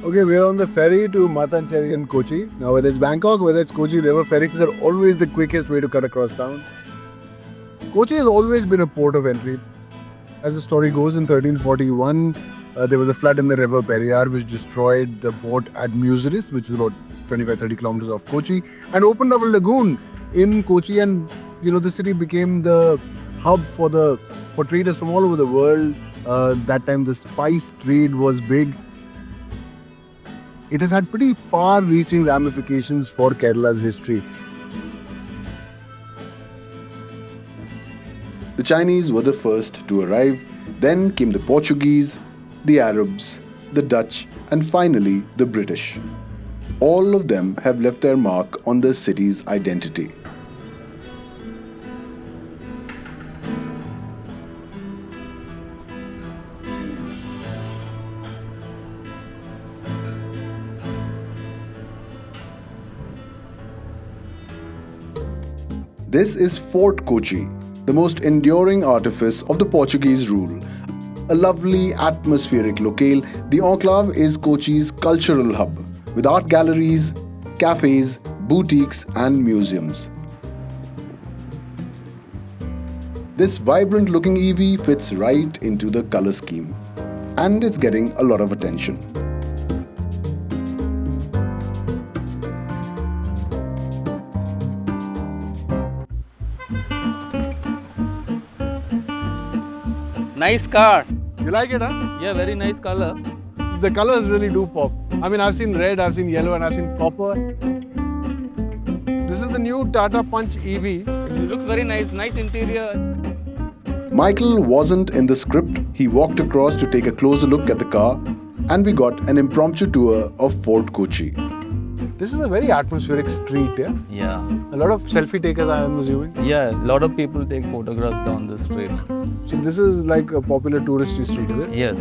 Okay, we're on the ferry to Mattancherry and Kochi. Now, whether it's Bangkok, whether it's Kochi, river ferries are always the quickest way to cut across town. Kochi has always been a port of entry. As the story goes, in 1341, there was a flood in the river Periyar which destroyed the port at Muziris, which is about 25-30 kilometers off Kochi, and opened up a lagoon in Kochi, and the city became the hub for traders from all over the world. That time the spice trade was big. It has had pretty far-reaching ramifications for Kerala's history. The Chinese were the first to arrive, then came the Portuguese, the Arabs, the Dutch, and finally the British. All of them have left their mark on the city's identity. This is Fort Kochi, the most enduring artifice of the Portuguese rule. A lovely atmospheric locale, the enclave is Kochi's cultural hub, with art galleries, cafes, boutiques and museums. This vibrant-looking EV fits right into the colour scheme, and it's getting a lot of attention. Nice car. You like it, huh? Yeah, very nice color. The colors really do pop. I mean, I've seen red, I've seen yellow, and I've seen copper. This is the new Tata Punch EV. It looks very nice. Nice interior. Michael wasn't in the script. He walked across to take a closer look at the car, and we got an impromptu tour of Fort Kochi. This is a very atmospheric street, yeah? Yeah. A lot of selfie takers, I am assuming. Yeah, a lot of people take photographs down the street. So this is like a popular touristy street, is it? Yes.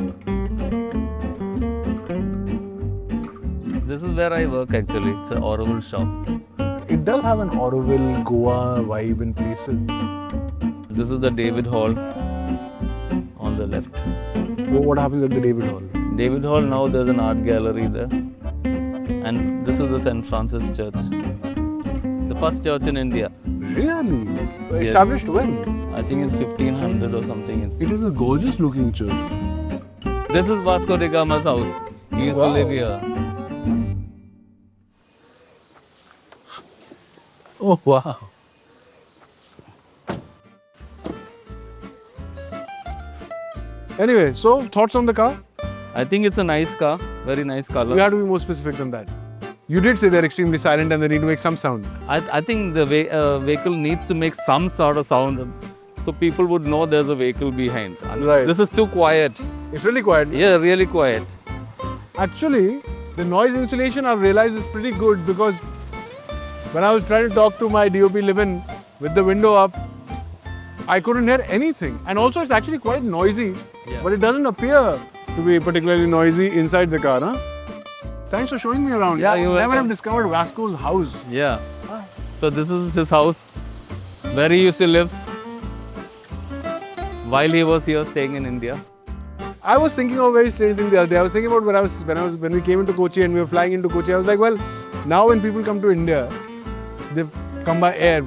This is where I work actually. It's an Orville shop. It does have an Orville, Goa vibe in places. This is the David Hall on the left. What happens at the David Hall? David Hall, now there's an art gallery there. And this is the St. Francis Church. The first church in India. Really? Yes. Established when? I think it's 1500 or something. It is a gorgeous looking church. This is Vasco da Gama's house. He used to live here. Oh, wow. Anyway, so thoughts on the car? I think it's a nice car. Very nice color. We have to be more specific than that. You did say they're extremely silent and they need to make some sound. I think the vehicle needs to make some sort of sound so people would know there's a vehicle behind. And Right. This is too quiet. It's really quiet. Yeah, really quiet. Actually, the noise insulation I've realized is pretty good because when I was trying to talk to my DOP live-in with the window up, I couldn't hear anything. And also it's actually quite noisy, but it doesn't appear to be particularly noisy inside the car, huh? Thanks for showing me around. Yeah, I you're never welcome. have discovered Vasco's house. Yeah. So this is his house where he used to live while he was here staying in India. I was thinking of a very strange thing the other day. I was thinking about when we came into Kochi and we were flying into Kochi. I was like, well, now when people come to India, they come by air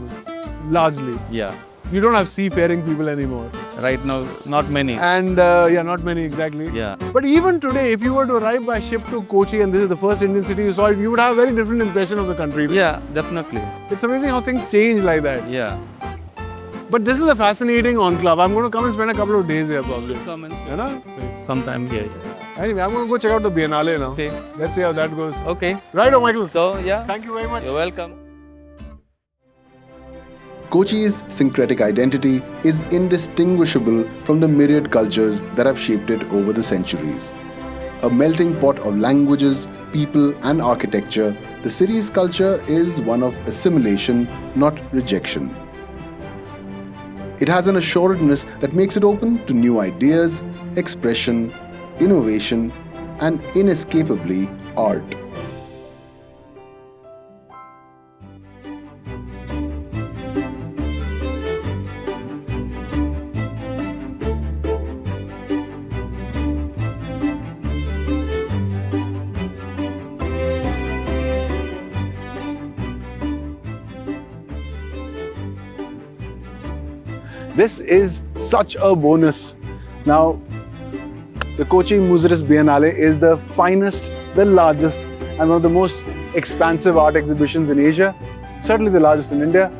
largely. Yeah. You don't have seafaring people anymore. Right now, not many. And not many exactly. Yeah. But even today, if you were to arrive by ship to Kochi and this is the first Indian city you saw, you would have a very different impression of the country. Yeah, definitely. It's amazing how things change like that. Yeah. But this is a fascinating enclave. I'm going to come and spend a couple of days here probably. Come and You know? sometime here. Anyway, I'm going to go check out the Biennale now. Okay. Let's see how that goes. Okay. Right, Michael? So, yeah. Thank you very much. You're welcome. Kochi's syncretic identity is indistinguishable from the myriad cultures that have shaped it over the centuries. A melting pot of languages, people and architecture, the city's culture is one of assimilation, not rejection. It has an assuredness that makes it open to new ideas, expression, innovation, and inescapably art. This is such a bonus. Now, the Kochi-Muziris Biennale is the finest, the largest, and one of the most expansive art exhibitions in Asia. Certainly the largest in India.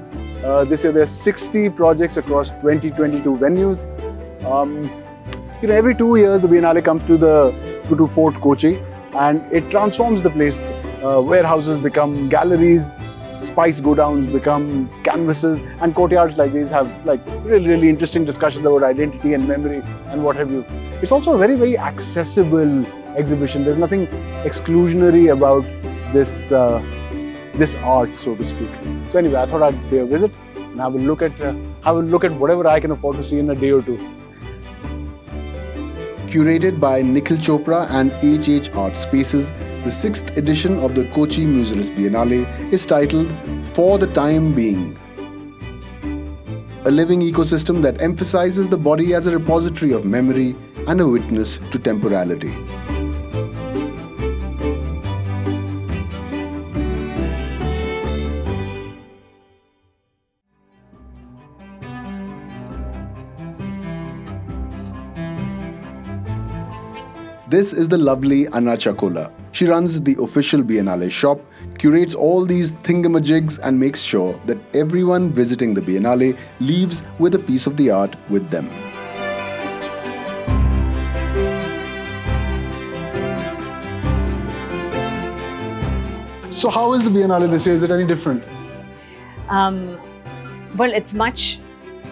This year there are 60 projects across 22 venues. Every 2 years the Biennale comes to Fort Kochi, and it transforms the place. Warehouses become galleries, spice go-downs become canvases, and courtyards like these have really interesting discussions about identity and memory and what have you. It's also a very accessible exhibition. There's nothing exclusionary about this art, so to speak. So anyway, I thought I'd pay a visit and have a look at whatever I can afford to see in a day or two. Curated by Nikhil Chopra and HH Art Spaces, the 6th edition of the Kochi-Muziris Biennale is titled For the Time Being. A living ecosystem that emphasizes the body as a repository of memory and a witness to temporality. This is the lovely Anna Chakola. She runs the official Biennale shop, curates all these thingamajigs, and makes sure that everyone visiting the Biennale leaves with a piece of the art with them. So how is the Biennale this year? Is it any different? Well, it's much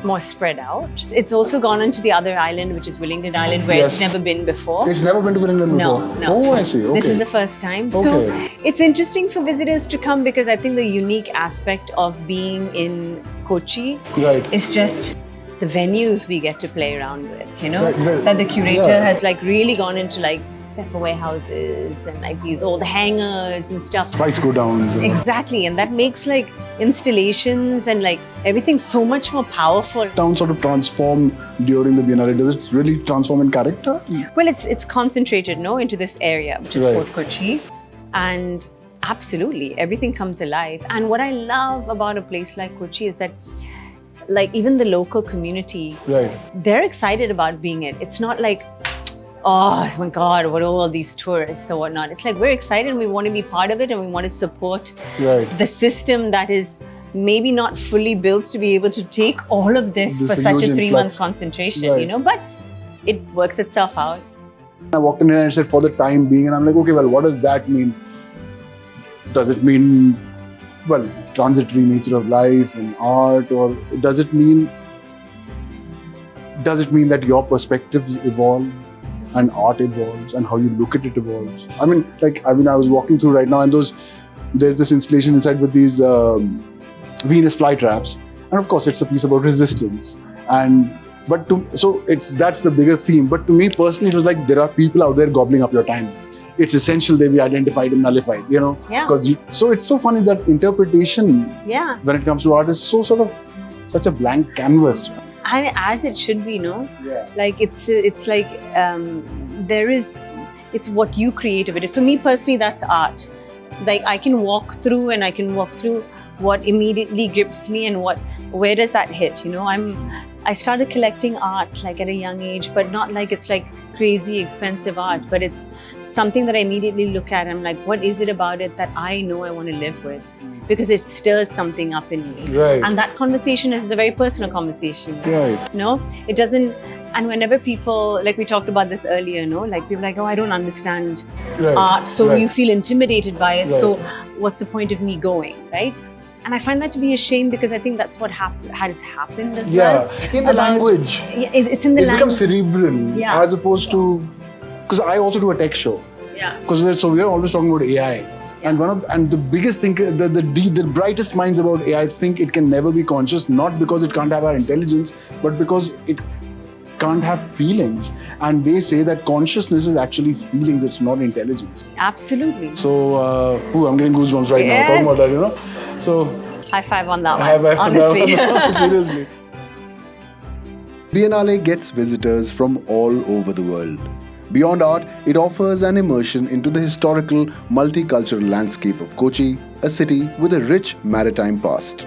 more spread out. It's also gone on to the other island, which is Wellington Island, where Yes. it's never been before. It's never been to England No, before? no. Oh, I see. Okay. This is the first time. Okay. So it's interesting for visitors to come because I think the unique aspect of being in Kochi Right. is just the venues we get to play around with, Right, that the curator yeah. has really gone into pepper warehouses and these old hangers and stuff. Spice go-downs. Exactly, and that makes installations and everything so much more powerful. Town sort of transform during the Biennale. Does it really transform in character? Well, it's concentrated, into this area, which is Right. Fort Kochi, and absolutely everything comes alive. And what I love about a place like Kochi is that, even the local community, Right. they're excited about being it. It's not oh my God, what are all these tourists or whatnot? It's we're excited and we want to be part of it and we want to support Right. the system that is maybe not fully built to be able to take all of this This for such a huge 3-month influx. concentration, Right. but it works itself out. I walked in here and I said, for the time being, and I'm like, okay, well, what does that mean? Does it mean, transitory nature of life and art, or does it mean that your perspectives evolve and art evolves and how you look at it evolves? I was walking through right now, and there's this installation inside with these Venus flytraps, and of course it's a piece about resistance. That's the bigger theme. But to me personally, it was there are people out there gobbling up your time. It's essential they be identified and nullified, Yeah. So it's so funny that interpretation, Yeah. when it comes to art, is so sort of such a blank canvas. And as it should be, Yeah. it's what you create of it. For me personally, that's art. I can walk through what immediately grips me and where does that hit? I started collecting art at a young age, but not it's crazy expensive art, but it's something that I immediately look at. I'm what is it about it that I know I want to live with? Because it stirs something up in me. Right. And that conversation is a very personal conversation. Right. It doesn't, and whenever people, we talked about this earlier, people oh, I don't understand Right. art, so Right. you feel intimidated by it, Right. so what's the point of me going, right? And I find that to be a shame because I think that's what has happened as well. Yeah, in the About- language. Yeah, it's in the It's become language. cerebral Yeah. as opposed to, because I also do a tech show. Yeah. Because we're always talking about AI, and the biggest thing, the brightest minds about AI think it can never be conscious, not because it can't have our intelligence, but because it can't have feelings. And they say that consciousness is actually feelings; it's not intelligence. Absolutely. So, I'm getting goosebumps right now talking about that. So, High five on that high one, five for now. honestly. Seriously. Biennale gets visitors from all over the world. Beyond art, it offers an immersion into the historical, multicultural landscape of Kochi, a city with a rich maritime past.